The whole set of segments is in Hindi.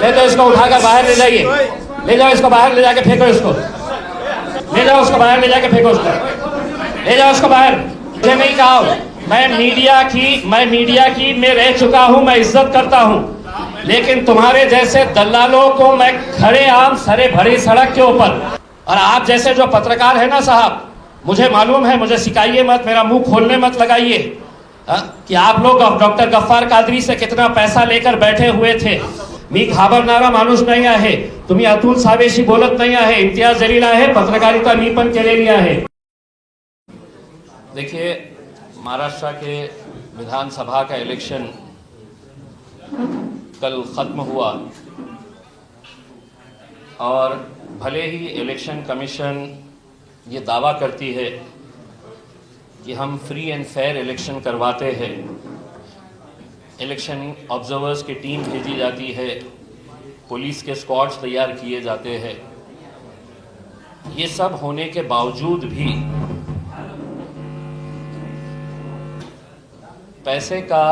ले तो इसको उठाकर बाहर ले जाइए, ले जाओ इसको बाहर ले जाके फेंको, इसको ले जाओ, उसको बाहर ले जाके फेंको, उसको ले जाओ उसको बाहर। मुझे नहीं कहा, मैं मीडिया की मैं रह चुका हूं, मैं इज्जत करता हूं, लेकिन तुम्हारे जैसे दलालों को मैं खड़े आम सरे भरी सड़क के ऊपर, और आप जैसे जो पत्रकार है ना साहब, मुझे मालूम है, मुझे सिखाइए मत, मेरा मुंह खोलने मत लगाइए कि आप लोग डॉक्टर गफ्फार कादरी से कितना पैसा लेकर बैठे हुए थे। मी घाबरणारा माणूस नाही आहे, तुम्ही अतुल सावेशी बोलत नाही आहे, इम्तियाज जलील आहे, पत्रकारिता मी पण केलेली आहे। देखिए, महाराष्ट्र के विधानसभा का इलेक्शन कल खत्म हुआ और भले ही इलेक्शन कमीशन ये दावा करती है कि हम फ्री एंड फेयर इलेक्शन करवाते हैं, इलेक्शन ऑब्जर्वर्स की टीम भेजी जाती है, पुलिस के स्क्वाड्स तैयार किए जाते हैं, ये सब होने के बावजूद भी पैसे का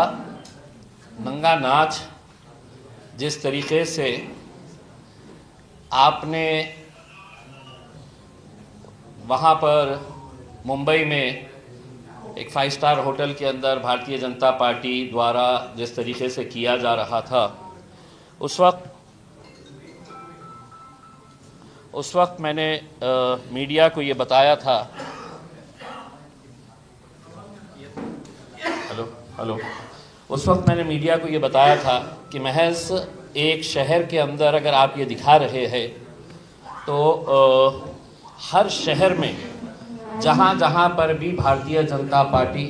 नंगा नाच जिस तरीके से आपने वहाँ पर मुंबई में एक 5 स्टार होटल के अंदर भारतीय जनता पार्टी द्वारा जिस तरीके से किया जा रहा था, उस वक्त मैंने मीडिया को ये बताया था, उस वक्त मैंने मीडिया को ये बताया था कि महज एक शहर के अंदर अगर आप ये दिखा रहे हैं तो हर शहर में जहाँ जहाँ पर भी भारतीय जनता पार्टी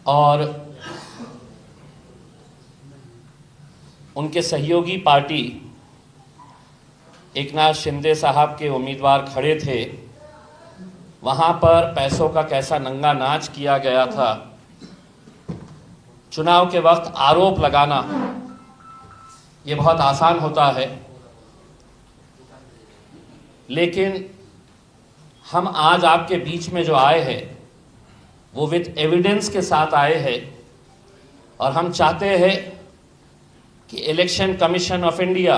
और उनके सहयोगी पार्टी एकनाथ शिंदे साहब के उम्मीदवार खड़े थे, वहाँ पर पैसों का कैसा नंगा नाच किया गया था। चुनाव के वक्त आरोप लगाना ये बहुत आसान होता है, लेकिन हम आज आपके बीच में जो आए हैं वो विद एविडेंस के साथ आए हैं, और हम चाहते हैं कि election commission of India,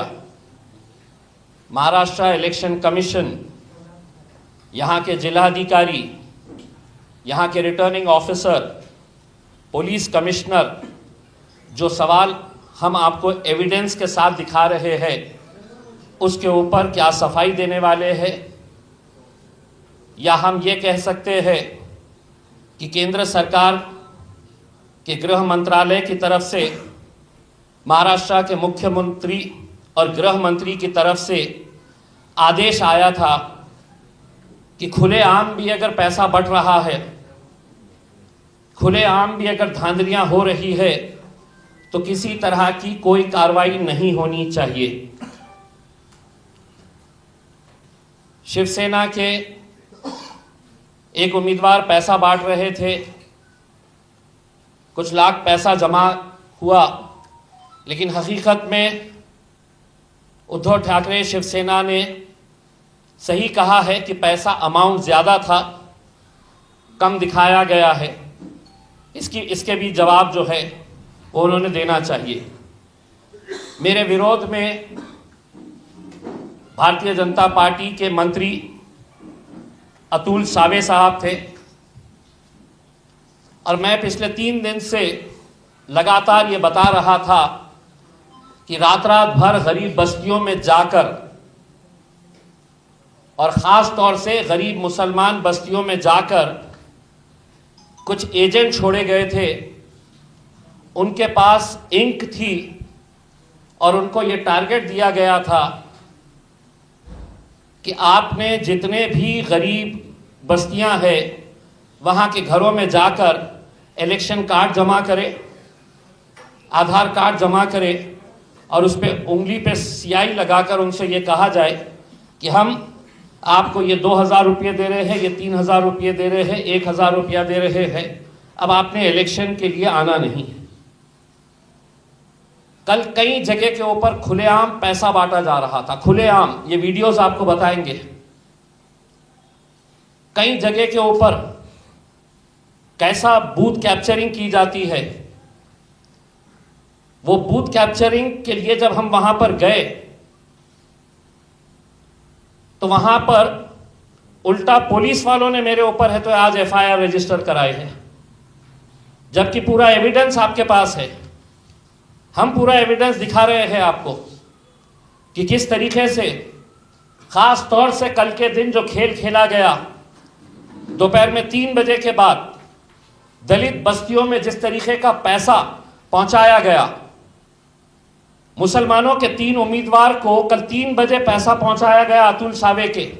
Maharashtra election commission, यहाँ के जिलाधिकारी, यहाँ के रिटर्निंग ऑफिसर, पुलिस कमिश्नर, जो सवाल हम आपको एविडेंस के साथ दिखा रहे हैं उसके ऊपर क्या सफाई देने वाले हैं, या हम ये कह सकते हैं कि केंद्र सरकार के गृह मंत्रालय की तरफ से, महाराष्ट्र के मुख्यमंत्री और गृह मंत्री की तरफ से आदेश आया था कि खुलेआम भी अगर पैसा बट रहा है, खुलेआम भी अगर धांधलियां हो रही है, तो किसी तरह की कोई कार्रवाई नहीं होनी चाहिए। शिवसेना के एक उम्मीदवार पैसा बांट रहे थे, कुछ लाख पैसा जमा हुआ, लेकिन हकीकत में उद्धव ठाकरे शिवसेना ने सही कहा है कि पैसा अमाउंट ज़्यादा था, कम दिखाया गया है। इसके भी जवाब जो है वो उन्होंने देना चाहिए। मेरे विरोध में भारतीय जनता पार्टी के मंत्री अतुल सावे साहब थे, और मैं पिछले 3 दिन से लगातार ये बता रहा था कि रात रात भर गरीब बस्तियों में जाकर, और ख़ास तौर से गरीब मुसलमान बस्तियों में जाकर कुछ एजेंट छोड़े गए थे, उनके पास इंक थी और उनको ये टारगेट दिया गया था कि आपने जितने भी गरीब बस्तियां हैं वहाँ के घरों में जाकर इलेक्शन कार्ड जमा करें, आधार कार्ड जमा करें, और उस पर उंगली पे स्याही लगाकर उनसे ये कहा जाए कि हम आपको ये 2000 रुपये दे रहे हैं, ये 3000 रुपये दे रहे हैं, 1000 रुपया दे रहे हैं, अब आपने इलेक्शन के लिए आना नहीं है। कल कई जगह के ऊपर खुलेआम पैसा बांटा जा रहा था, खुलेआम, ये वीडियोस आपको बताएंगे। कई जगह के ऊपर कैसा बूथ कैप्चरिंग की जाती है, वो बूथ कैप्चरिंग के लिए जब हम वहां पर गए तो वहां पर उल्टा पुलिस वालों ने मेरे ऊपर है तो आज एफआईआर रजिस्टर कराई है, जबकि पूरा एविडेंस आपके पास है। हम पूरा एविडेंस दिखा रहे हैं आपको कि किस तरीके से, खास तौर से कल के दिन जो खेल खेला गया दोपहर में 3 बजे के बाद, दलित बस्तियों में जिस तरीके का पैसा पहुंचाया गया, मुसलमानों के 3 उम्मीदवार को कल 3 बजे पैसा पहुंचाया गया अतुल सावे के,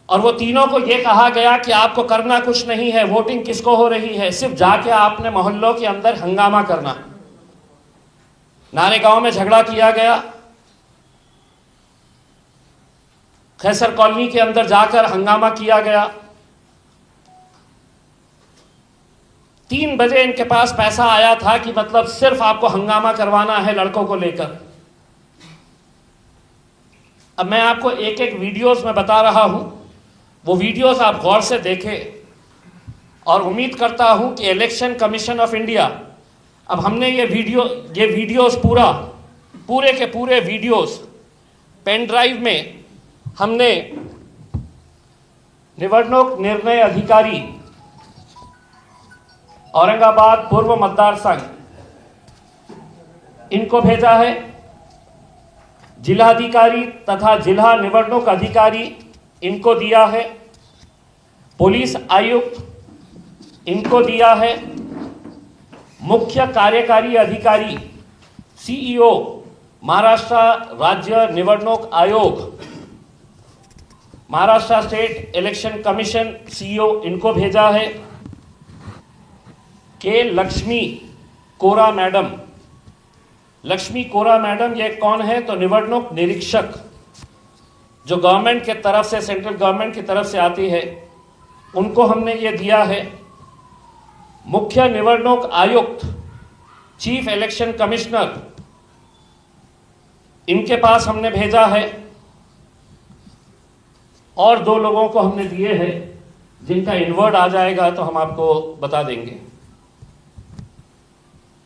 और वो तीनों को यह कहा गया कि आपको करना कुछ नहीं है, वोटिंग किसको हो रही है, सिर्फ जाके आपने मोहल्लों के अंदर हंगामा करना। नारेगांव में झगड़ा किया गया, खैसर कॉलोनी के अंदर जाकर हंगामा किया गया। 3 बजे इनके पास पैसा आया था कि मतलब सिर्फ आपको हंगामा करवाना है लड़कों को लेकर। अब मैं आपको एक एक वीडियोस में बता रहा हूं, वो वीडियोस आप गौर से देखें और उम्मीद करता हूं कि इलेक्शन कमीशन ऑफ इंडिया, अब हमने ये वीडियोस पूरे के पूरे वीडियोस पेन ड्राइव में हमने निवडणूक निर्णय अधिकारी औरंगाबाद पूर्व मतदार संघ इनको भेजा है, जिलाधिकारी तथा जिला निवडणूक अधिकारी इनको दिया है, पुलिस आयुक्त इनको दिया है, मुख्य कार्यकारी अधिकारी सीईओ महाराष्ट्र राज्य निवडणूक आयोग, Maharashtra state election commission CEO इनको भेजा है, के लक्ष्मी कोरा मैडम। लक्ष्मी कोरा मैडम ये कौन है? तो निवडणूक निरीक्षक जो गवर्नमेंट के तरफ से, सेंट्रल गवर्नमेंट की तरफ से आती है, उनको हमने ये दिया है। मुख्य निवडणूक आयुक्त चीफ इलेक्शन कमिश्नर इनके पास हमने भेजा है, और 2 लोगों को हमने दिए हैं जिनका इनवर्ड आ जाएगा तो हम आपको बता देंगे।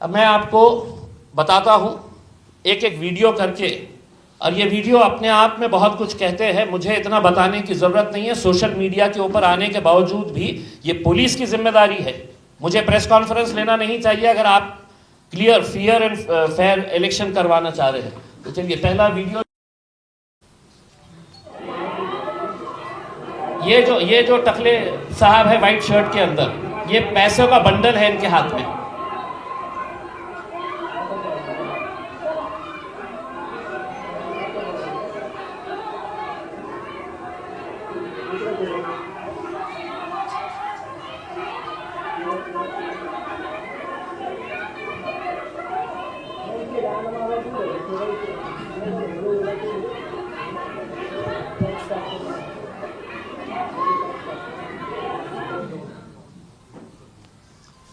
अब मैं आपको बताता हूं एक एक वीडियो करके, और ये वीडियो अपने आप में बहुत कुछ कहते हैं, मुझे इतना बताने की ज़रूरत नहीं है। सोशल मीडिया के ऊपर आने के बावजूद भी ये पुलिस की जिम्मेदारी है, मुझे प्रेस कॉन्फ्रेंस लेना नहीं चाहिए अगर आप clear fair and fair election करवाना चाह रहे हैं। तो चलिए पहला वीडियो, ये जो टकले साहब है वाइट शर्ट के अंदर, ये पैसों का बंडल है इनके हाथ में।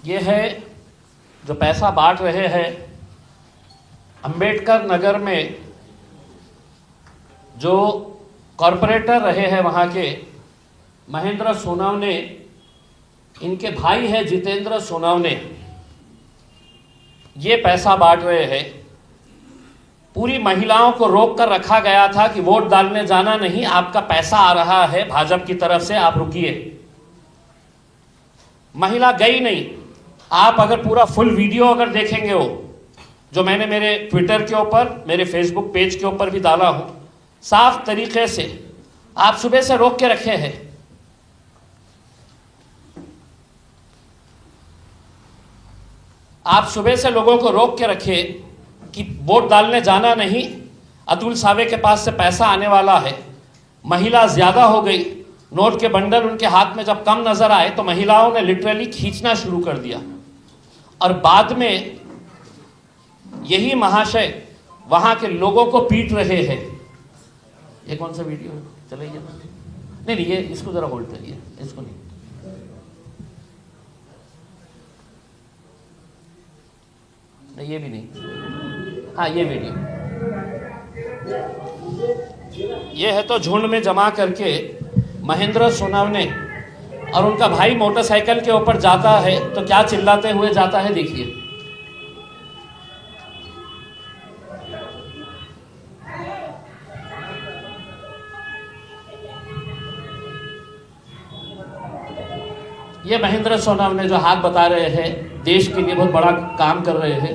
ये है जो पैसा बांट रहे हैं अंबेडकर नगर में, जो कॉरपोरेटर रहे हैं वहाँ के महेंद्र सोनावने, इनके भाई है जितेंद्र सोनावने, ये पैसा बांट रहे हैं। पूरी महिलाओं को रोक कर रखा गया था कि वोट डालने जाना नहीं, आपका पैसा आ रहा है भाजपा की तरफ से, आप रुकिए। महिला गई नहीं। आप अगर पूरा फुल वीडियो अगर देखेंगे, वो जो मैंने मेरे ट्विटर के ऊपर, मेरे फेसबुक पेज के ऊपर भी डाला हूं, साफ तरीके से आप सुबह से रोक के रखे हैं। आप सुबह से लोगों को रोक के रखे कि वोट डालने जाना नहीं, अतुल सावे के पास से पैसा आने वाला है। महिला ज्यादा हो गई, नोट के बंडल उनके हाथ में जब कम नजर आए तो महिलाओं ने लिटरली खींचना शुरू कर दिया, और बाद में यही महाशय वहां के लोगों को पीट रहे हैं। ये कौन सा वीडियो चलाइए ना? नहीं, ये इसको जरा होल्ड करिए, इसको नहीं। नहीं, ये भी नहीं। हाँ, ये वीडियो, ये है तो झुंड में जमा करके महेंद्र सोनावने और उनका भाई मोटरसाइकिल के ऊपर जाता है तो क्या चिल्लाते हुए जाता है, देखिए। ये महेंद्र सोनवणे जो हाथ बता रहे हैं, देश के लिए बहुत बड़ा काम कर रहे हैं।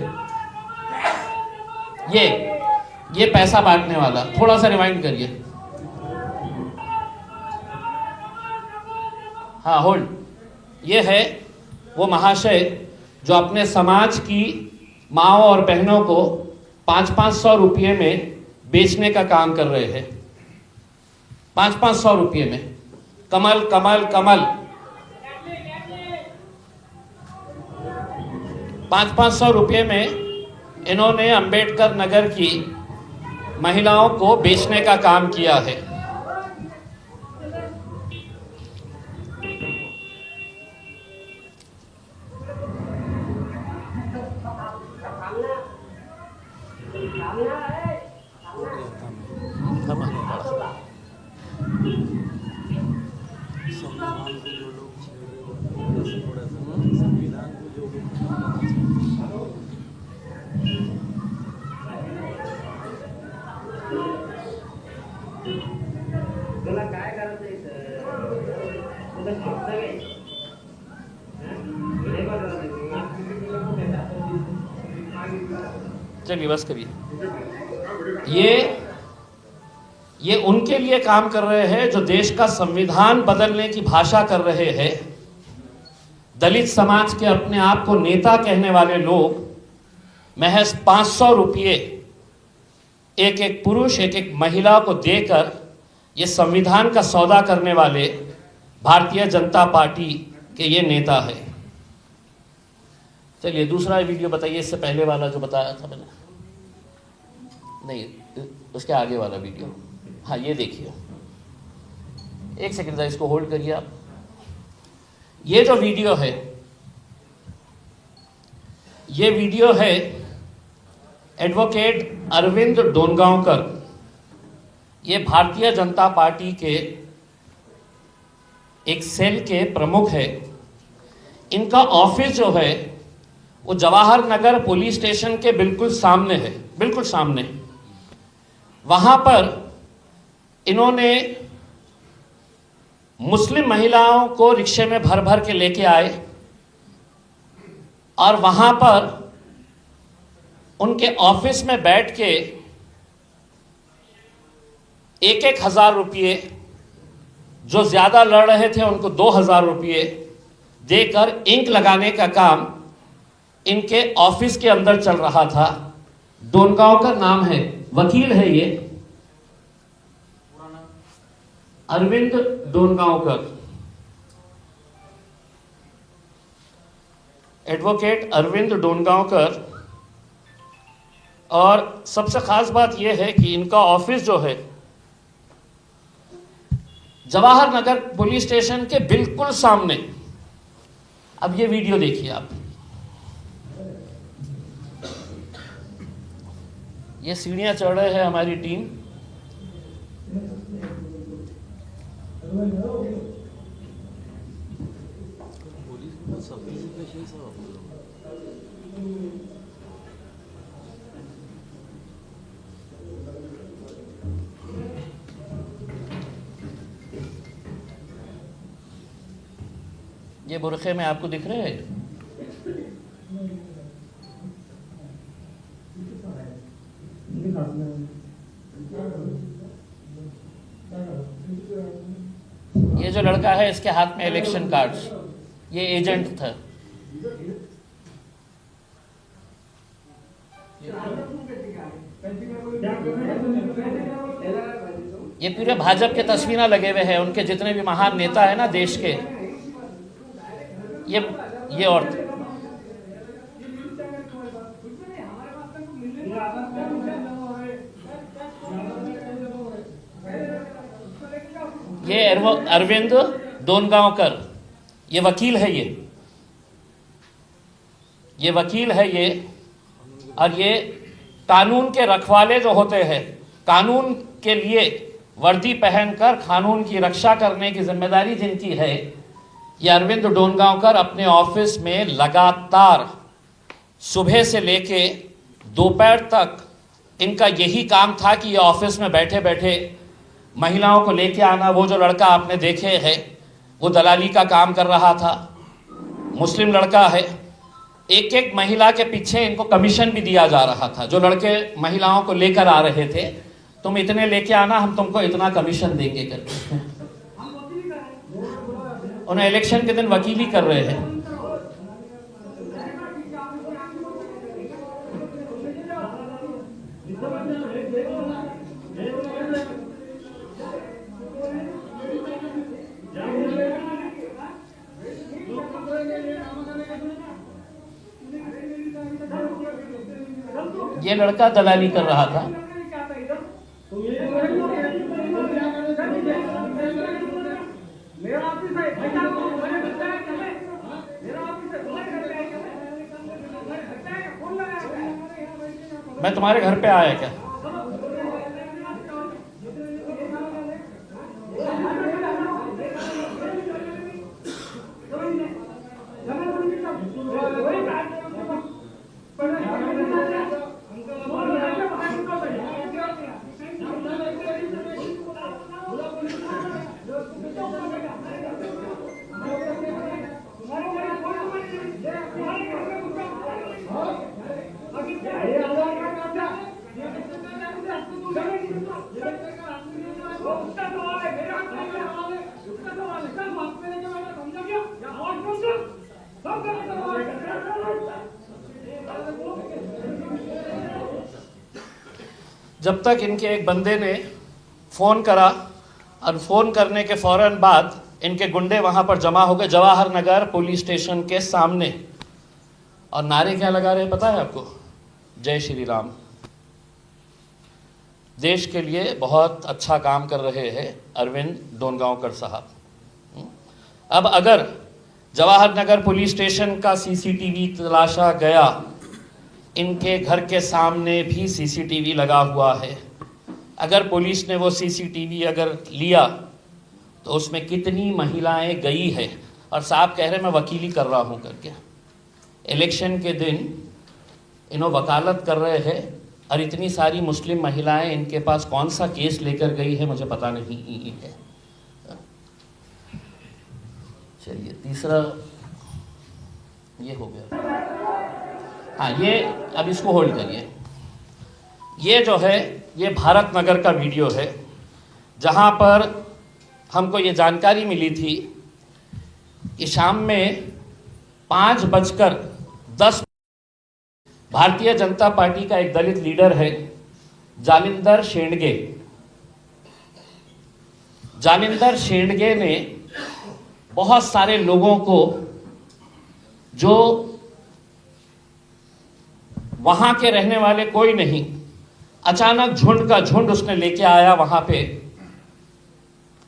ये पैसा बांटने वाला, थोड़ा सा रिवाइंड करिए। हाँ, होल्ड। ये है वो महाशय जो अपने समाज की माओ और बहनों को 500-500 रुपये में बेचने का काम कर रहे हैं। 500-500 रुपये में। कमल कमल कमल 500-500 रुपये में इन्होंने अंबेडकर नगर की महिलाओं को बेचने का काम किया है। चलिए बस करिए। ये उनके लिए काम कर रहे हैं जो देश का संविधान बदलने की भाषा कर रहे हैं। दलित समाज के अपने आप को नेता कहने वाले लोग महज 500 रुपये एक एक पुरुष, एक एक महिला को देकर ये संविधान का सौदा करने वाले भारतीय जनता पार्टी के ये नेता है। चलिए दूसरा वीडियो बताइए, इससे पहले वाला जो बताया था मैंने, नहीं उसके आगे वाला वीडियो। हाँ, ये देखिए, एक सेकंड इसको होल्ड करिए आप। ये जो वीडियो है, ये वीडियो है एडवोकेट अरविंद डोनगांवकर। ये भारतीय जनता पार्टी के एक सेल के प्रमुख है। इनका ऑफिस जो है वो जवाहर नगर पुलिस स्टेशन के बिल्कुल सामने है, बिल्कुल सामने। वहां पर इन्होंने मुस्लिम महिलाओं को रिक्शे में भर भर के लेके आए और वहां पर उनके ऑफिस में बैठ के 1,000 रुपये, जो ज्यादा लड़ रहे थे उनको 2,000 रुपये देकर इंक लगाने का काम इनके ऑफिस के अंदर चल रहा था। डोनगांवकर नाम है, वकील है ये, अरविंद डोनगांवकर, एडवोकेट अरविंद डोनगांवकर। और सबसे खास बात यह है कि इनका ऑफिस जो है जवाहर नगर पुलिस स्टेशन के बिल्कुल सामने। अब ये वीडियो देखिए आप। ये सीढ़ियां चढ़ रहे हैं हमारी टीम। ये बुरखे में आपको दिख रहे हैं? ये जो लड़का है इसके हाथ में इलेक्शन कार्ड्स, ये एजेंट था। ये पूरे भाजपा के तस्वीरें लगे हुए हैं, उनके जितने भी महान नेता है ना देश के, ये औरत। ये अरविंद डोनगांवकर, ये वकील है, ये वकील है ये। और ये कानून के रखवाले जो होते हैं, कानून के लिए वर्दी पहनकर कानून की रक्षा करने की जिम्मेदारी जिनकी है, ये अरविंद डोनगांवकर अपने ऑफिस में लगातार सुबह से लेके दोपहर तक इनका यही काम था कि ये ऑफिस में बैठे बैठे महिलाओं को लेके आना। वो जो लड़का आपने देखे है वो दलाली का काम कर रहा था, मुस्लिम लड़का है। एक एक महिला के पीछे इनको कमीशन भी दिया जा रहा था। जो लड़के महिलाओं को लेकर आ रहे थे, तुम इतने लेके आना, हम तुमको इतना कमीशन देंगे करके। उन्हें इलेक्शन के दिन वकीली कर रहे हैं। ये लड़का दलाली कर रहा था। मैं तुम्हारे घर पे आया क्या? जब तक इनके एक बंदे ने फ़ोन करा और फ़ोन करने के फ़ौरन बाद इनके गुंडे वहाँ पर जमा हो गए जवाहर नगर पुलिस स्टेशन के सामने, और नारे क्या लगा रहे पता है आपको? जय श्री राम। देश के लिए बहुत अच्छा काम कर रहे हैं अरविंद डोनगांवकर साहब। अब अगर जवाहर नगर पुलिस स्टेशन का सीसीटीवी तलाशा गया, इनके घर के सामने भी सीसीटीवी लगा हुआ है। अगर पुलिस ने वो सीसीटीवी अगर लिया तो उसमें कितनी महिलाएं गई है, और साहब कह रहे मैं वकीली कर रहा हूँ करके। इलेक्शन के दिन इन्हों वकालत कर रहे हैं, और इतनी सारी मुस्लिम महिलाएं इनके पास कौन सा केस लेकर गई है मुझे पता नहीं है। चलिए तीसरा ये हो गया। हाँ, ये अब इसको होल्ड करिए। ये जो है ये भारत नगर का वीडियो है, जहाँ पर हमको ये जानकारी मिली थी कि शाम में 5:10 भारतीय जनता पार्टी का एक दलित लीडर है जालिंदर शेंडगे। जालिंदर शेंडगे ने बहुत सारे लोगों को, जो वहां के रहने वाले कोई नहीं, अचानक झुंड का झुंड उसने लेके आया वहां पे।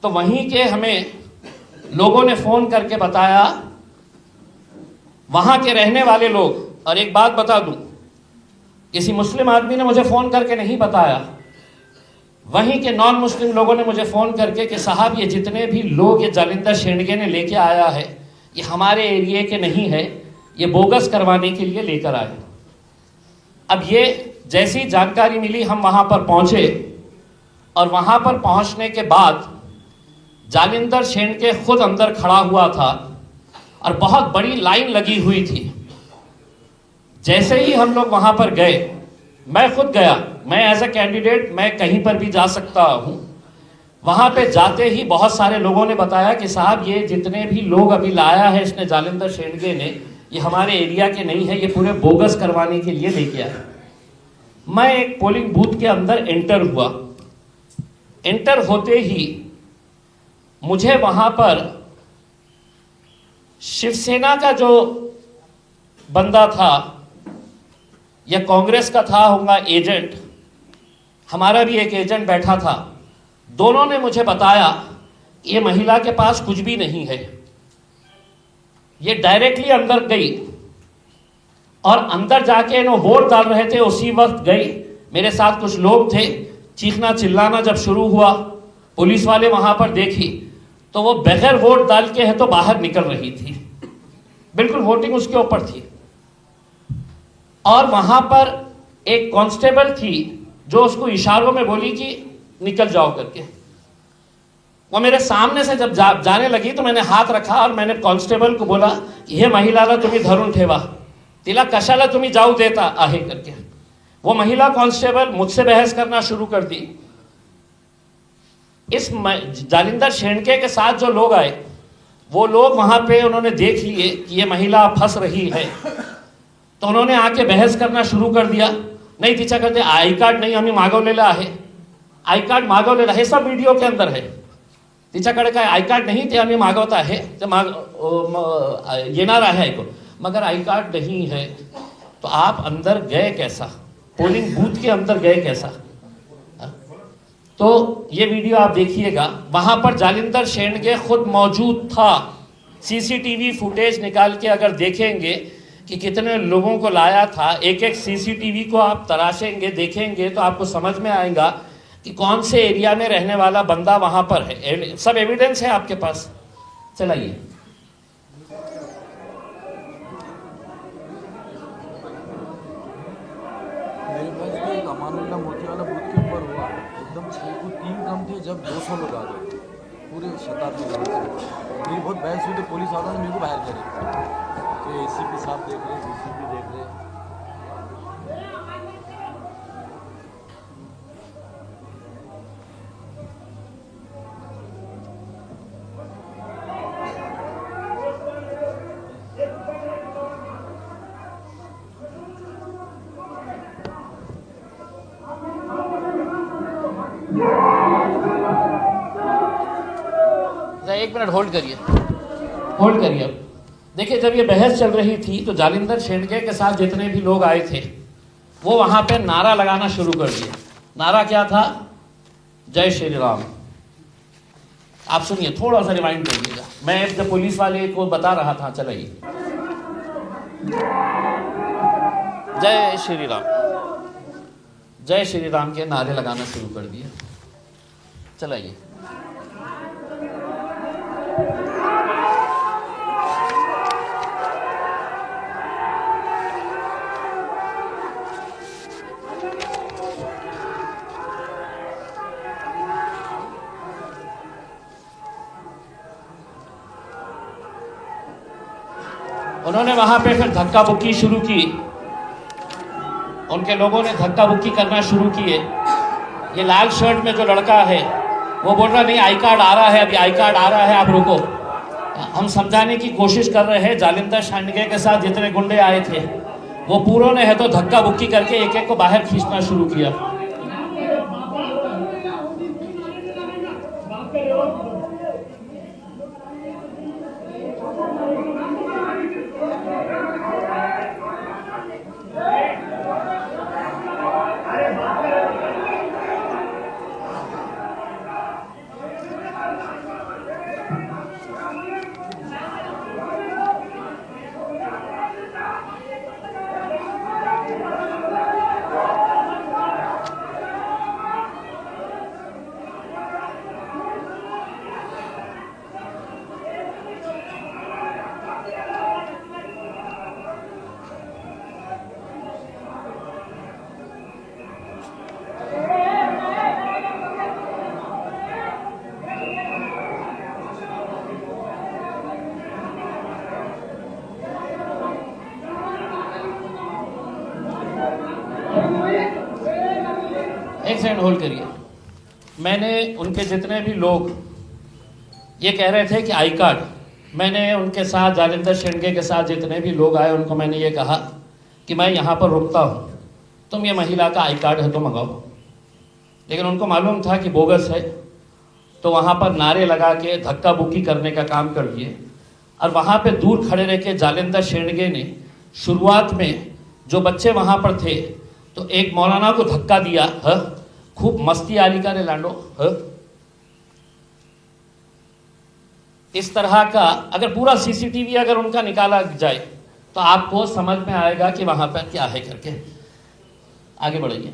तो वहीं के हमें लोगों ने फोन करके बताया, वहां के रहने वाले लोग, और एक बात बता दूं, किसी मुस्लिम आदमी ने मुझे फोन करके नहीं बताया, वहीं के नॉन मुस्लिम लोगों ने मुझे फोन करके कि साहब ये जितने भी लोग ये जालिंदर शेंडगे ने लेके आया है, ये हमारे एरिया के नहीं है, ये बोगस करवाने के लिए लेकर आए। अब ये जैसी जानकारी मिली हम वहां पर पहुंचे, और वहां पर पहुंचने के बाद जालिंदर शेंडगे खुद अंदर खड़ा हुआ था और बहुत बड़ी लाइन लगी हुई थी। जैसे ही हम लोग वहां पर गए, मैं खुद गया, मैं एज ए कैंडिडेट मैं कहीं पर भी जा सकता हूं। वहां पे जाते ही बहुत सारे लोगों ने बताया कि साहब ये जितने भी लोग अभी लाया है इसने जालिंदर शेंडगे ने, ये हमारे एरिया के नहीं है, ये पूरे बोगस करवाने के लिए लेके आया। मैं एक पोलिंग बूथ के अंदर एंटर हुआ। एंटर होते ही मुझे वहां पर शिवसेना का जो बंदा था या कांग्रेस का था होगा एजेंट, हमारा भी एक एजेंट बैठा था, दोनों ने मुझे बताया ये महिला के पास कुछ भी नहीं है। ये डायरेक्टली अंदर गई और अंदर जाके नो वोट डाल रहे थे, उसी वक्त गई। मेरे साथ कुछ लोग थे, चीखना चिल्लाना जब शुरू हुआ, पुलिस वाले वहां पर देखी तो वो बगैर वोट डाल के है तो बाहर निकल रही थी, बिल्कुल वोटिंग उसके ऊपर थी। और वहां पर एक कांस्टेबल थी जो उसको इशारों में बोली कि निकल जाओ करके। वो मेरे सामने से जब जाने लगी तो मैंने हाथ रखा और मैंने कांस्टेबल को बोला, हे महिलाला तुम्ही धरून ठेवा, तिला कशाला तुम्ही जाऊ देता आहे करके। वो महिला कांस्टेबल मुझसे बहस करना शुरू कर दी। इस जालिंदर शेंडके के साथ जो लोग आए वो लोग वहां पे उन्होंने देख लिए कि ये महिला फंस रही है, तो उन्होंने आके बहस करना शुरू कर दिया। नाही तिच्याकडे आई कार्ड नाही, आम्ही मागवलेलं आहे, आई कार्ड मागवलेलं हे सब वीडियो के अंदर है। तिच्याकडे काय आई कार्ड नहीं, ते आम्ही मागवत आहे, ते येणार आहे ऐकून, मगर आई कार्ड नहीं है तो आप अंदर गए कैसा, पोलिंग बूथ के अंदर गए कैसा। तो ये वीडियो आप देखिएगा, वहां पर जालिंदर शेंडके खुद मौजूद था। सीसीटीवी फुटेज निकाल के अगर देखेंगे कि कितने लोगों को लाया था, एक एक सीसीटीवी को आप तराशेंगे देखेंगे तो आपको समझ में आएगा कि कौन से एरिया में रहने वाला बंदा वहां पर है। सब एविडेंस है आपके पास, चलाइए। मेरे पास भी एक अमानुल्लाह मोती वाला बूथ के ऊपर हुआ, एकदम 6 को 3 कम थे जब 200 लोग आ गए पूरे शताब्दी गाँव से। मेरी बहुत बहस हुई तो पुलिस वालों ने मेरे को बाहर करे, तो एसीपी साहब देख रहे, डीसीपी देख रहे। एक मिनट होल्ड करिए, होल्ड करिए। देखिए, जब ये बहस चल रही थी तो जालिंदर शेंडके के साथ जितने भी लोग आए थे वो वहां पे नारा लगाना शुरू कर दिया। नारा क्या था? जय श्री राम। आप सुनिए, थोड़ा सा रिमाइंड करिएगा, मैं जब पुलिस वाले को बता रहा था। चलाइए, जय श्री राम, जय श्री राम के नारे लगाना शुरू कर दिए। चलाइए। उन्होंने वहां पे फिर धक्का बुक्की शुरू की, उनके लोगों ने धक्का बुक्की करना शुरू किए। ये लाल शर्ट में जो लड़का है वो बोल रहा नहीं आई कार्ड आ रहा है, अभी आई कार्ड आ रहा है, आप रुको। हम समझाने की कोशिश कर रहे हैं। जालिंदर शेंडके के साथ जितने गुंडे आए थे वो पूरों ने है तो धक्का बुक्की करके एक एक को बाहर खींचना शुरू किया। एक सेकंड होल्ड करिए। मैंने उनके जितने भी लोग ये कह रहे थे कि आई कार्ड, मैंने उनके साथ जालिंदर शेंडके के साथ जितने भी लोग आए उनको मैंने ये कहा कि मैं यहाँ पर रुकता हूँ, तुम ये महिला का आई कार्ड है तो मंगाओ। लेकिन उनको मालूम था कि बोगस है, तो वहाँ पर नारे लगा के धक्का बुक्की करने का काम कर दिए। और वहाँ पे दूर खड़े रह के जालिंदर शेंडके ने शुरुआत में जो बच्चे वहाँ पर थे तो एक मौलाना को धक्का दिया, खूब मस्ती आली का रे लांडो। इस तरह का अगर पूरा सीसीटीवी अगर उनका निकाला जाए तो आपको समझ में आएगा कि वहां पर क्या है करके। आगे बढ़िए।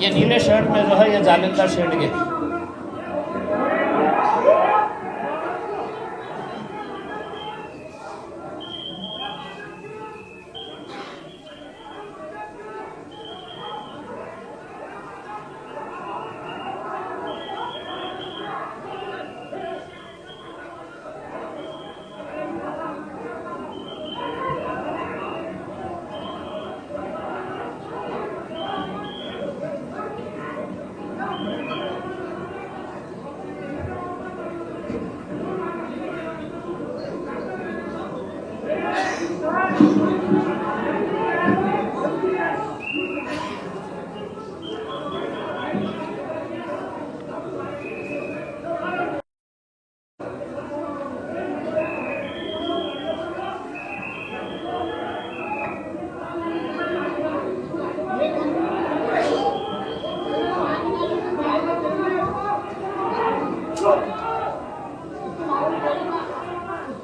ये नीले शर्ट में जो है ये जालिंदर शेंडगे।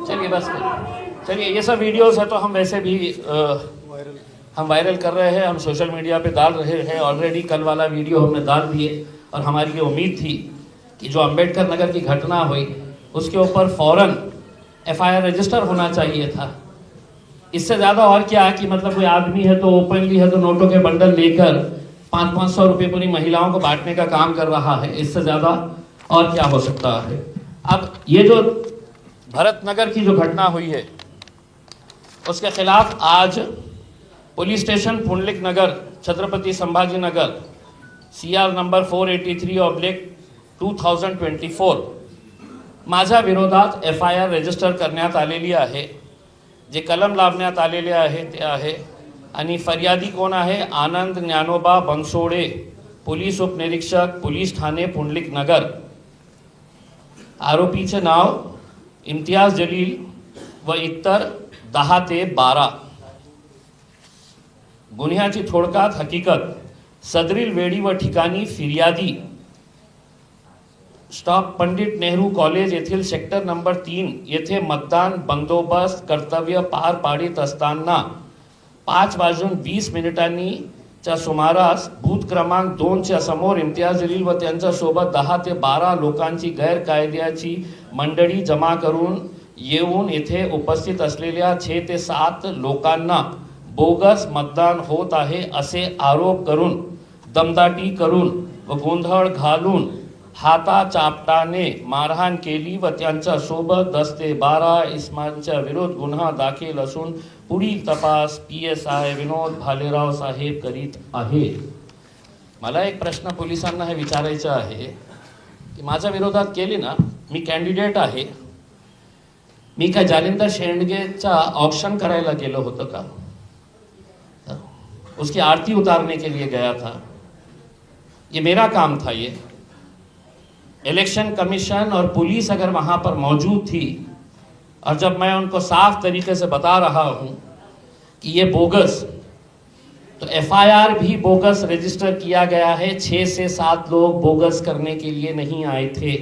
चलिए बस चलिए, ये सब वीडियोस है तो हम वैसे भी हम वायरल कर रहे हैं, हम सोशल मीडिया पे डाल रहे हैं। ऑलरेडी कल वाला वीडियो हमने डाल दिए और हमारी ये उम्मीद थी कि जो अंबेडकर नगर की घटना हुई उसके ऊपर फौरन FIR रजिस्टर होना चाहिए था। इससे ज़्यादा और क्या कि मतलब कोई आदमी है तो ओपनली है तो नोटों के बंडल लेकर 500-500 रुपये पूरी महिलाओं को बांटने का काम कर रहा है। इससे ज़्यादा और क्या हो सकता है। अब ये जो भरत नगर की जो घटना हुई है उसके खिलाफ आज पुलिस स्टेशन पुंडलिक नगर छत्रपति संभाजी नगर CR नंबर 483/2024 माझ्या विरोधात FIR रजिस्टर करण्यात आलेली आहे। जे कलम लावण्यात आलेले आहे ते आहे आणि फरियादी कोण आहे? आनंद ज्ञानोबा बनसोडे, पोलीस उपनिरीक्षक, पोलीस ठाणे पुंडलिक नगर। आरोपीचे नाव इम्तियाज जलील व इतर 10 ते 12। गुन्ह्याची थोडक्यात हकीकत, सदरील वेळी व ठिकाणी फिर्यादी स्टॉप पंडित नेहरू कॉलेज येथील सेक्टर नंबर 3 येथे मतदान बंदोबस्त कर्तव्य पार पाडित असताना 5:20 च्या सुमारास बूथ क्रमांक 2 च्या समोर इम्तियाज जलील व त्यांच्या सोबत 10 ते 12 लोकांची गैरकायद्याची मंडळी जमा करून येऊन येथे उपस्थित असलेल्या 6 ते 7 लोकांना बोगस मतदान होत आहे असे आरोप करून दमदाटी करून व गोंधळ घालून हाताचापटाने मारहाण केली व त्यांच्या सोबत 10 ते 12 इसमांच्या विरोध गुन्हा दाखल असून पुढील तपास PSI विनोद भालेराव साहेब करीत आहे। मला एक प्रश्न पोलिसांना हे विचारायचा आहे की माझ्या विरोधात केली ना, मी कॅन्डिडेट आहे, मी काय जालिंदर शेंडगेचा ऑक्शन करायला गेलो होतो का? उसकी आरती उतारने के लिए गया था, ये मेरा काम था। ये इलेक्शन कमीशन और पुलिस अगर वहां पर मौजूद थी और जब मैं उनको साफ तरीके से बता रहा हूं कि ये बोगस, तो FIR भी बोगस रजिस्टर किया गया है। 6 से 7 लोग बोगस करने के लिए नहीं आए थे,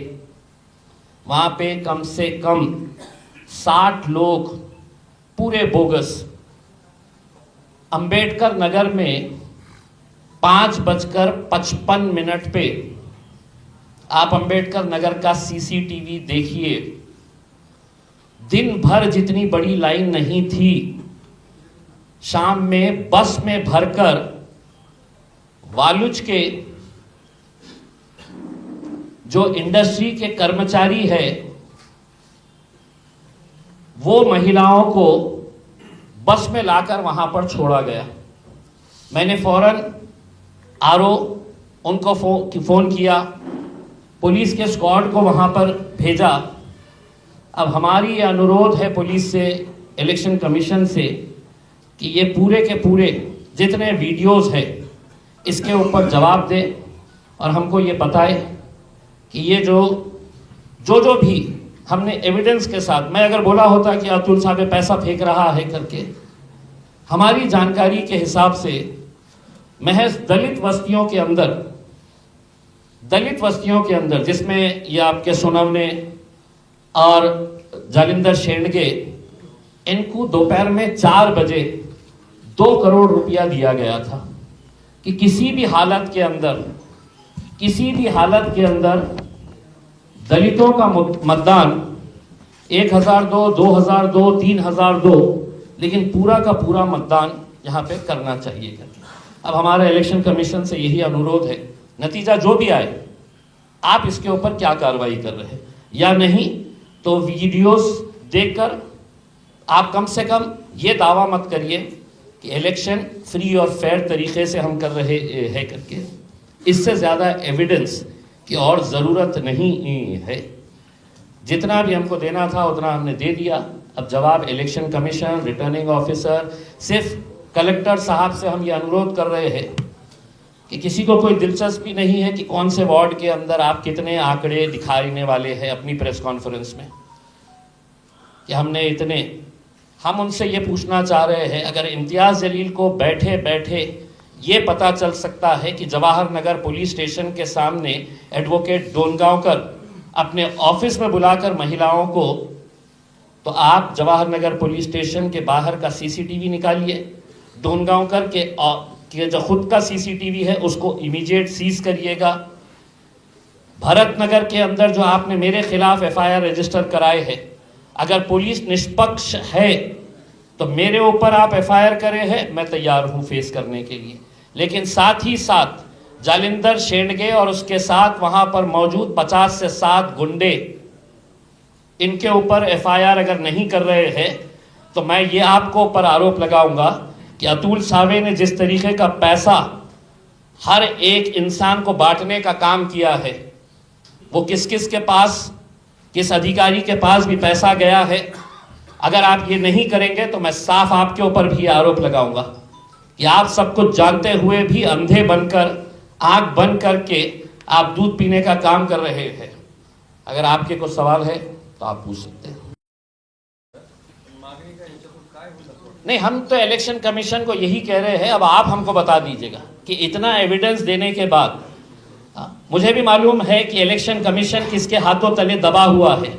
वहां पे कम से कम 60 लोग पूरे बोगस। अंबेडकर नगर में 5:55 पे आप अंबेडकर नगर का CCTV देखिए, दिन भर जितनी बड़ी लाइन नहीं थी, शाम में बस में भरकर वालुज के जो इंडस्ट्री के कर्मचारी है वो महिलाओं को बस में लाकर वहां पर छोड़ा गया। मैंने फौरन RO उनको फोन किया, पुलिस के स्क्वाड को वहां पर भेजा। अब हमारी ये अनुरोध है पुलिस से, इलेक्शन कमीशन से कि ये पूरे के पूरे जितने वीडियोस है इसके ऊपर जवाब दे और हमको ये बताए कि ये जो भी हमने एविडेंस के साथ, मैं अगर बोला होता कि अतुल साहब पैसा फेंक रहा है करके, हमारी जानकारी के हिसाब से महज दलित वस्तियों के अंदर जिसमें ये आपके सोनवने और जालिंदर शेंडगे, इनको दोपहर में 4 बजे 2 करोड़ रुपया दिया गया था कि किसी भी हालत के अंदर दलितों का मतदान 1002, 2002, 3002, लेकिन पूरा का पूरा मतदान यहाँ पे करना चाहिए करके। अब हमारा इलेक्शन कमीशन से यही अनुरोध है, नतीजा जो भी आए आप इसके ऊपर क्या कार्रवाई कर रहे हैं या नहीं, तो वीडियोस देखकर आप कम से कम ये दावा मत करिए कि इलेक्शन फ्री और फेयर तरीके से हम कर रहे हैं करके। इससे ज़्यादा एविडेंस की और ज़रूरत नहीं है। जितना भी हमको देना था उतना हमने दे दिया। अब जवाब इलेक्शन कमीशन, रिटर्निंग ऑफिसर, सिर्फ कलेक्टर साहब से हम ये अनुरोध कर रहे हैं कि किसी को कोई दिलचस्पी नहीं है कि कौन से वार्ड के अंदर आप कितने आंकड़े दिखाने वाले हैं अपनी प्रेस कॉन्फ्रेंस में कि हमने इतने। हम उनसे ये पूछना चाह रहे हैं, अगर इम्तियाज़ जलील को बैठे बैठे ये पता चल सकता है कि जवाहर नगर पुलिस स्टेशन के सामने एडवोकेट डोनगांवकर अपने ऑफिस में बुलाकर महिलाओं को, तो आप जवाहर नगर पुलिस स्टेशन के बाहर का सीसीटीवी निकालिए, डोनगांवकर के जो खुद का सीसीटीवी है उसको इमीडिएट सीज करिएगा। भरत नगर के अंदर जो आपने मेरे खिलाफ एफआईआर रजिस्टर कराए हैं, अगर पुलिस निष्पक्ष है तो मेरे ऊपर आप एफआईआर करे हैं, मैं तैयार हूं फेस करने के लिए। लेकिन साथ ही साथ जालिंदर शेंडगे और उसके साथ वहां पर मौजूद 50 से 60 गुंडे, इनके ऊपर एफआईआर अगर नहीं कर रहे हैं तो मैं ये आपको ऊपर आरोप लगाऊंगा कि अतुल सावे ने जिस तरीके का पैसा हर एक इंसान को बांटने का काम किया है, वो किस किस के पास, किस अधिकारी के पास भी पैसा गया है, अगर आप ये नहीं करेंगे तो मैं साफ आपके ऊपर भी आरोप लगाऊंगा कि आप सब कुछ जानते हुए भी अंधे बनकर, आंख बंद करके आप दूध पीने का काम कर रहे हैं। अगर आपके कुछ सवाल है तो आप पूछ सकते हैं। नहीं, हम तो इलेक्शन कमीशन को यही कह रहे हैं, अब आप हमको बता दीजिएगा कि इतना एविडेंस देने के बाद, मुझे भी मालूम है कि इलेक्शन कमीशन किसके हाथों तले दबा हुआ है।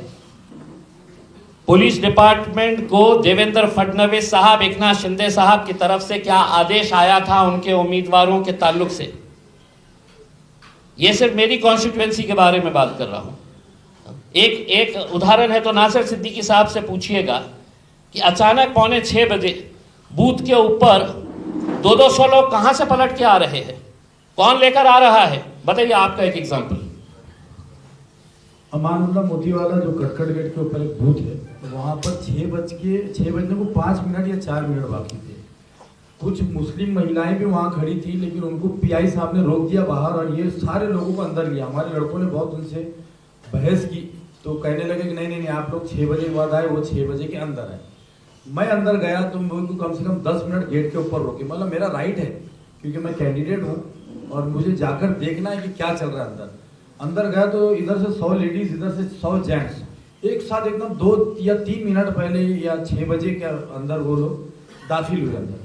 पुलिस डिपार्टमेंट को देवेंद्र फडणवीस साहब, एकनाथ शिंदे साहब की तरफ से क्या आदेश आया था उनके उम्मीदवारों के ताल्लुक से। ये सिर्फ मेरी कॉन्स्टिट्यूएंसी के बारे में बात कर रहा हूं। एक उदाहरण है तो नासिर सिद्दीकी साहब से पूछिएगा कि अचानक 5:45 बजे बूथ के ऊपर 200 लोग कहां से पलट के आ रहे हैं, कौन लेकर आ रहा है, बताइए। आपका एक एग्जांपल, अमानुल्लाह मोतीवाला जो कटकट गेट के ऊपर एक बूथ है, तो वहाँ पर 6 बजने को 5 मिनट या 4 मिनट बाकी थे। कुछ मुस्लिम महिलाएं भी वहाँ खड़ी थी, लेकिन उनको पीआई साहब ने रोक दिया बाहर और ये सारे लोगों को अंदर लिया। हमारे लड़कों ने बहुत उनसे बहस की तो कहने लगे कि नहीं, आप लोग 6 बजे के बाद आए, वो 6 बजे के अंदर आए। मैं अंदर गया तो मुझको कम से कम 10 मिनट गेट के ऊपर रोके, मतलब मेरा राइट है क्योंकि मैं कैंडिडेट हूँ और मुझे जाकर देखना है कि क्या चल रहा है। अंदर गया तो इधर से 100 लेडीज, इधर से 100 जेंट्स एक साथ एकदम 2 या 3 मिनट पहले या 6 बजे के अंदर वो लोग दाखिल हुए अंदर।